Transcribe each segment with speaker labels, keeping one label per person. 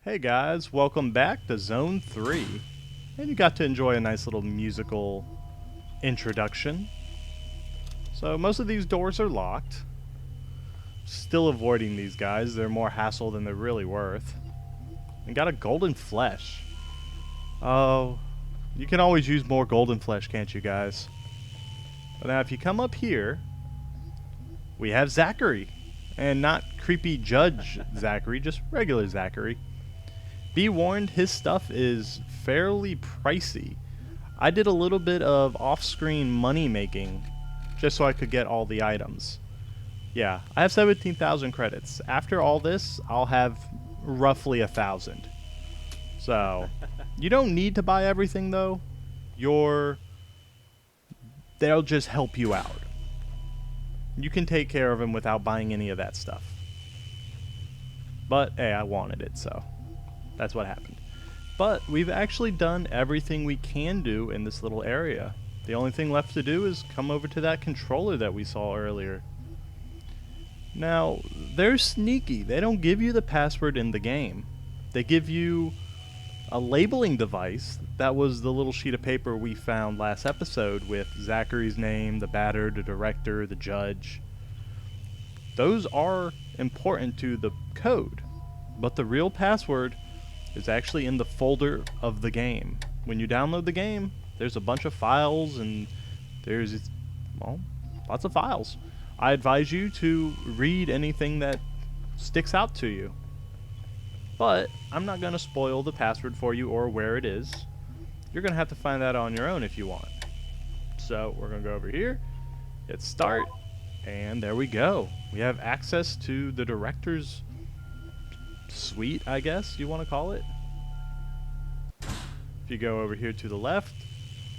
Speaker 1: Hey guys, welcome back to Zone 3. And you got to enjoy a nice little musical introduction. So most of these doors are locked. Still avoiding these guys, they're more hassle than they're really worth. And got a golden flesh. Oh, you can always use more golden flesh, can't you guys? But now if you come up here, we have Zachary. And not creepy Judge Zachary, just regular Zachary. Be warned, his stuff is fairly pricey. I did a little bit of off-screen money making just so I could get all the items. Yeah, I have 17,000 credits. After all this, I'll have roughly 1,000. So, you don't need to buy everything though. They'll just help you out. You can take care of them without buying any of that stuff. But hey, I wanted it, so that's what happened. But we've actually done everything we can do in this little area. The only thing left to do is come over to that controller that we saw earlier. Now, they're sneaky. They don't give you the password in the game. They give you a labeling device. That was the little sheet of paper we found last episode with Zachary's name, the batter, the director, the judge. Those are important to the code, but the real password is actually in the folder of the game. When you download the game, there's a bunch of files and there's, well, lots of files. I advise you to read anything that sticks out to you. But I'm not going to spoil the password for you or where it is. You're going to have to find that on your own if you want. So we're going to go over here, hit start, and there we go. We have access to the director's suite, I guess you want to call it. If you go over here to the left,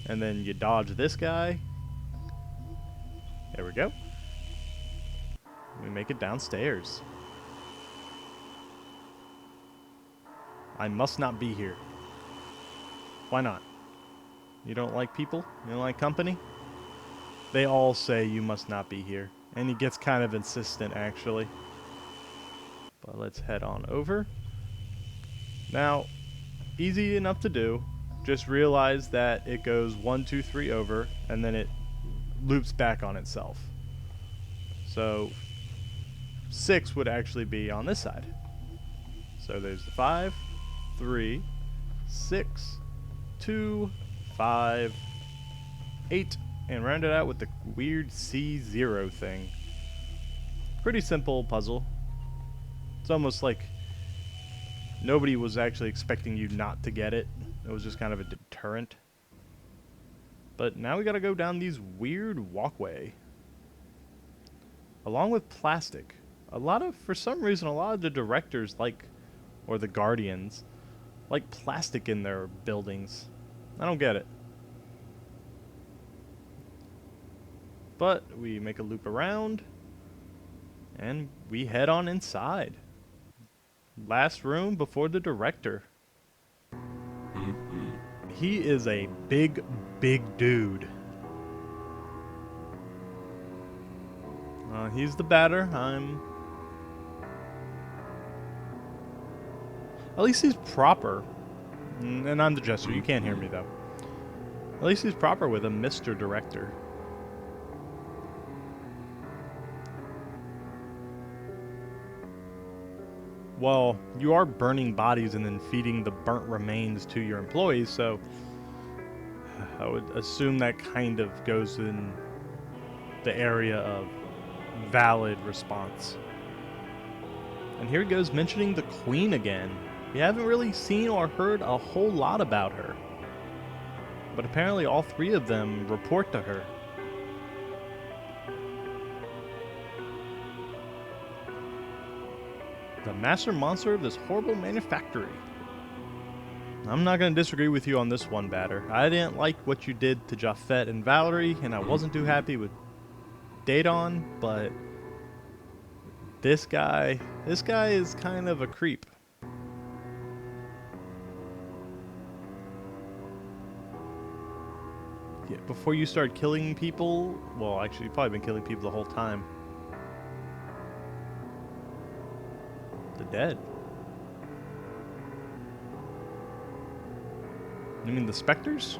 Speaker 1: and then you dodge this guy. There we go. We make it downstairs. I must not be here. Why not? You don't like people? You don't like company? They all say you must not be here. And he gets kind of insistent, actually. But let's head on over. Now, easy enough to do. Just realize that it goes 1, 2, 3 over, and then it loops back on itself. So 6 would actually be on this side. So there's the 5, 3, 6, 2, 5, 8, and round it out with the weird C0 thing. Pretty simple puzzle. It's almost like nobody was actually expecting you not to get it. It was just kind of a deterrent. But now we gotta go down these weird walkway. Along with plastic. For some reason, a lot of the directors or the guardians, like plastic in their buildings. I don't get it. But we make a loop around, and we head on inside. Last room before the director. He is a big, big dude. He's the batter. At least he's proper. And I'm the jester. You can't hear me, though. At least he's proper with a Mr. Director. Well, you are burning bodies and then feeding the burnt remains to your employees, so I would assume that kind of goes in the area of valid response. And here he goes mentioning the Queen again. We haven't really seen or heard a whole lot about her. But apparently all 3 of them report to her. The master monster of this horrible manufactory. I'm not going to disagree with you on this one, Batter. I didn't like what you did to Japhet and Valerie, and I wasn't too happy with Daedon, but this guy is kind of a creep. Yeah, before you start killing people, well, actually, you've probably been killing people the whole time. The dead. You mean the specters?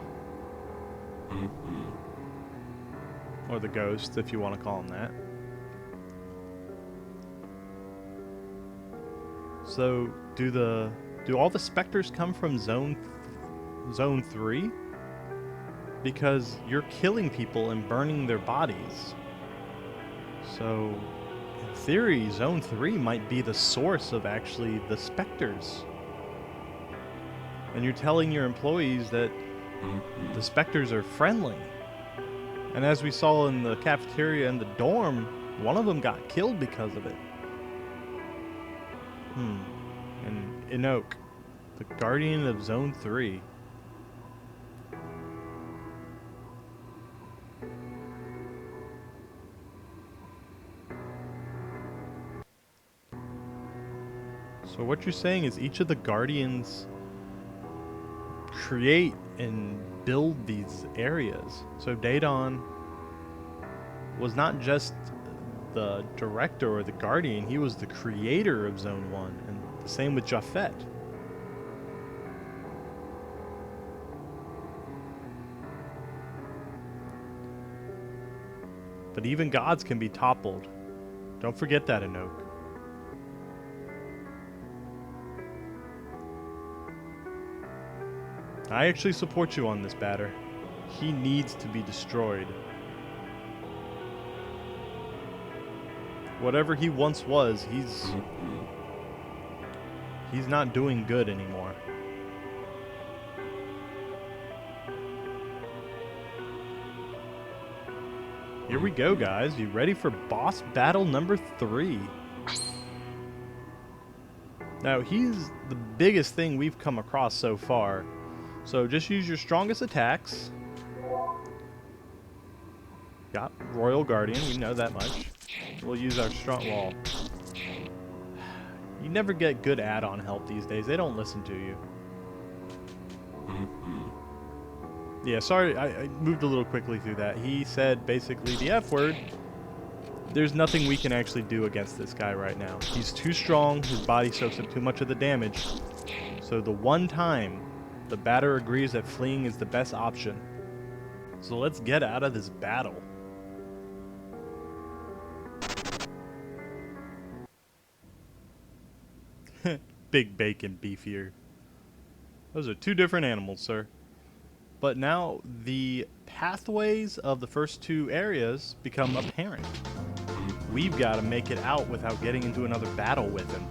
Speaker 1: Or the ghosts, if you want to call them that. So, do all the specters come from Zone 3? Because you're killing people and burning their bodies. So, in theory, Zone 3 might be the source of actually the specters. And you're telling your employees that the specters are friendly. And as we saw in the cafeteria and the dorm, one of them got killed because of it. And Enoch, the guardian of Zone 3. So what you're saying is each of the guardians create and build these areas. So Daedon was not just the director or the guardian, he was the creator of Zone 1, and the same with Japhet. But even gods can be toppled. Don't forget that, Enoch. I actually support you on this, Batter. He needs to be destroyed. Whatever he once was, he's not doing good anymore. Here we go, guys. You ready for boss battle number 3? Now, he's the biggest thing we've come across so far. So just use your strongest attacks. Got Royal Guardian, we know that much. We'll use our strong wall. You never get good add-on help these days. They don't listen to you. Yeah, sorry, I moved a little quickly through that. He said basically the F word. There's nothing we can actually do against this guy right now. He's too strong, his body soaks up too much of the damage. So the one time the batter agrees that fleeing is the best option. So let's get out of this battle. Big bacon beefier. Those are two different animals, sir. But now the pathways of the first two areas become apparent. We've got to make it out without getting into another battle with him.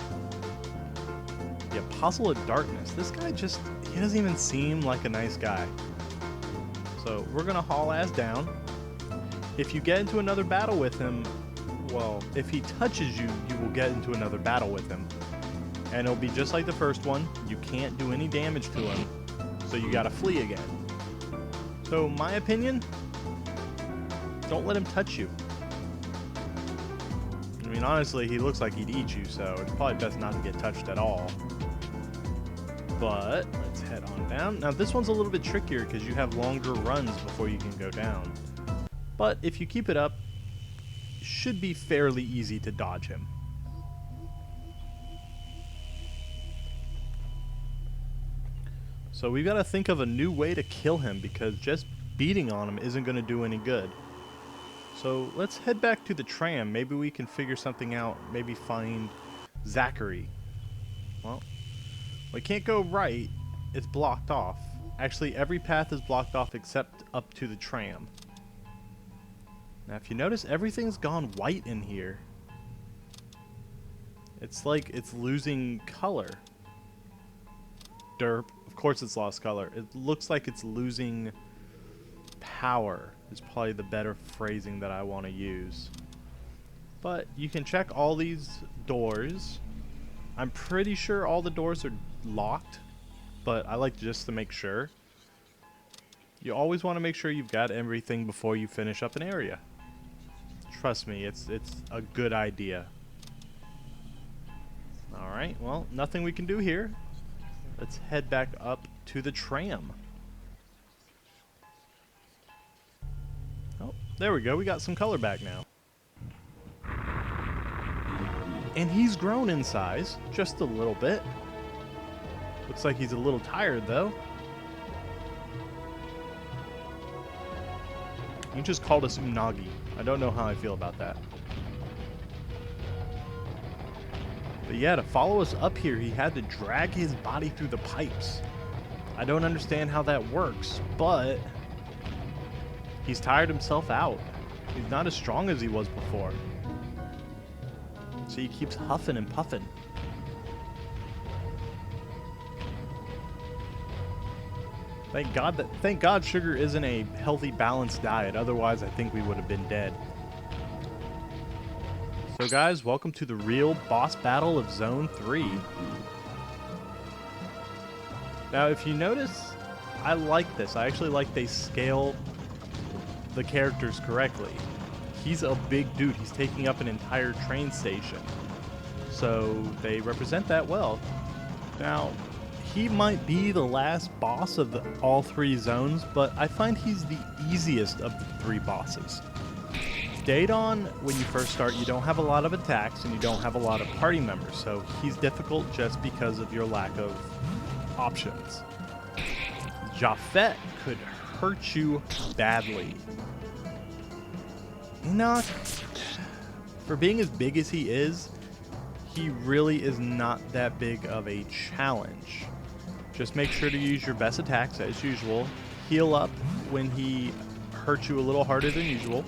Speaker 1: The Apostle of Darkness. This guy just, he doesn't even seem like a nice guy. So we're going to haul ass down. If you get into another battle with him, well, if he touches you, you will get into another battle with him. And it'll be just like the first one. You can't do any damage to him, so you got to flee again. So my opinion, don't let him touch you. I mean, honestly, he looks like he'd eat you, so it's probably best not to get touched at all. But let's head on down. Now this one's a little bit trickier because you have longer runs before you can go down. But if you keep it up, it should be fairly easy to dodge him. So we've got to think of a new way to kill him because just beating on him isn't going to do any good. So let's head back to the tram. Maybe we can figure something out. Maybe find Zachary. Well, we can't go right. It's blocked off. Actually, every path is blocked off except up to the tram. Now, if you notice, everything's gone white in here. It's like it's losing color. Derp. Of course it's lost color. It looks like it's losing power is probably the better phrasing that I want to use. But you can check all these doors. I'm pretty sure all the doors are locked, but I like just to make sure. You always want to make sure you've got everything before you finish up an area. Trust me, it's a good idea. Alright, well, nothing we can do here. Let's head back up to the tram. Oh, there we go. We got some color back now. And he's grown in size, just a little bit. Looks like he's a little tired, though. He just called us Unagi. I don't know how I feel about that. But yeah, to follow us up here, he had to drag his body through the pipes. I don't understand how that works, but he's tired himself out. He's not as strong as he was before. So he keeps huffing and puffing. Thank God sugar isn't a healthy, balanced diet. Otherwise, I think we would have been dead. So guys, welcome to the real boss battle of Zone 3. Now, if you notice, I like this. I actually like they scale the characters correctly. He's a big dude. He's taking up an entire train station. So they represent that well. Now, he might be the last boss of all three zones, but I find he's the easiest of the three bosses. Daedon, when you first start, you don't have a lot of attacks and you don't have a lot of party members, so he's difficult just because of your lack of options. Japhet could hurt you badly. Enoch, for being as big as he is, he really is not that big of a challenge. Just make sure to use your best attacks as usual. Heal up when he hurts you a little harder than usual,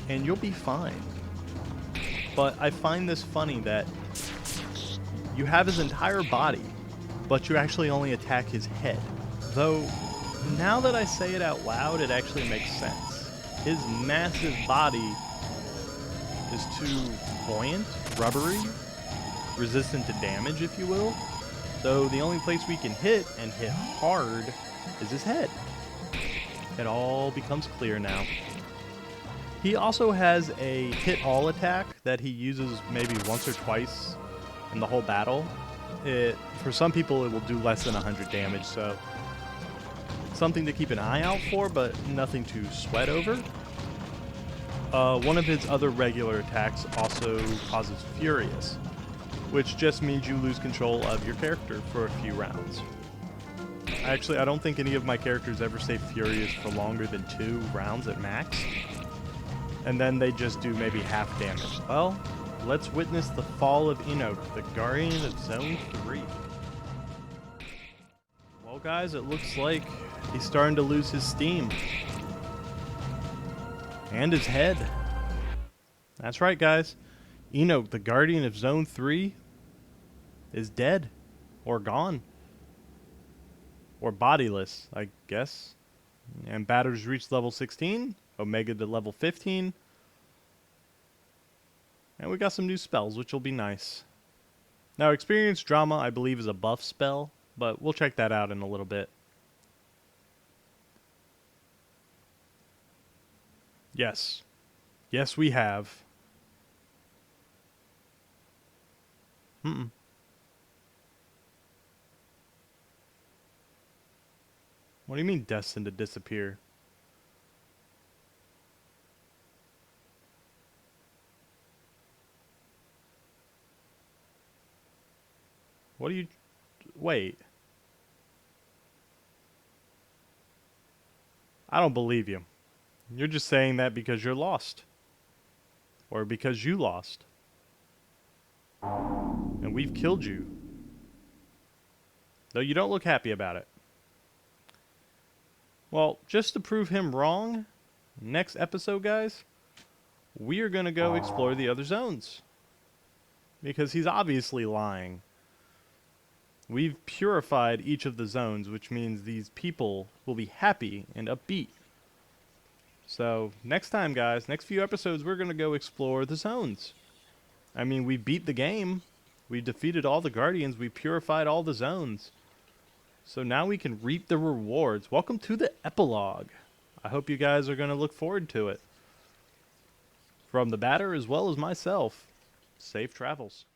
Speaker 1: and you'll be fine. But I find this funny that you have his entire body, but you actually only attack his head. Though, now that I say it out loud, it actually makes sense. His massive body is too buoyant, rubbery, resistant to damage, if you will. So the only place we can hit, and hit hard, is his head. It all becomes clear now. He also has a hit all attack that he uses maybe once or twice in the whole battle. For some people, it will do less than 100 damage, so something to keep an eye out for, but nothing to sweat over. One of his other regular attacks also causes Furious, which just means you lose control of your character for a few rounds. Actually, I don't think any of my characters ever stay Furious for longer than 2 rounds at max. And then they just do maybe half damage. Well, let's witness the fall of Enoch, the Guardian of Zone 3. Well guys, it looks like he's starting to lose his steam. And his head. That's right guys. Enoch, the Guardian of Zone 3, is dead. Or gone. Or bodiless, I guess. And batters reached level 16. Omega to level 15. And we got some new spells, which will be nice. Now, Experience Drama, I believe, is a buff spell, but we'll check that out in a little bit. Yes. Yes, we have. What do you mean destined to disappear? What do you... Wait. I don't believe you. You're just saying that because you're lost. Or because you lost. And we've killed you. Though you don't look happy about it. Well, just to prove him wrong, next episode, guys, we are going to go explore the other zones. Because he's obviously lying. We've purified each of the zones, which means these people will be happy and upbeat. So, next time, guys, next few episodes, we're going to go explore the zones. I mean, we beat the game. We defeated all the Guardians. We purified all the zones. So now we can reap the rewards. Welcome to the epilogue. I hope you guys are going to look forward to it. From the batter as well as myself, safe travels.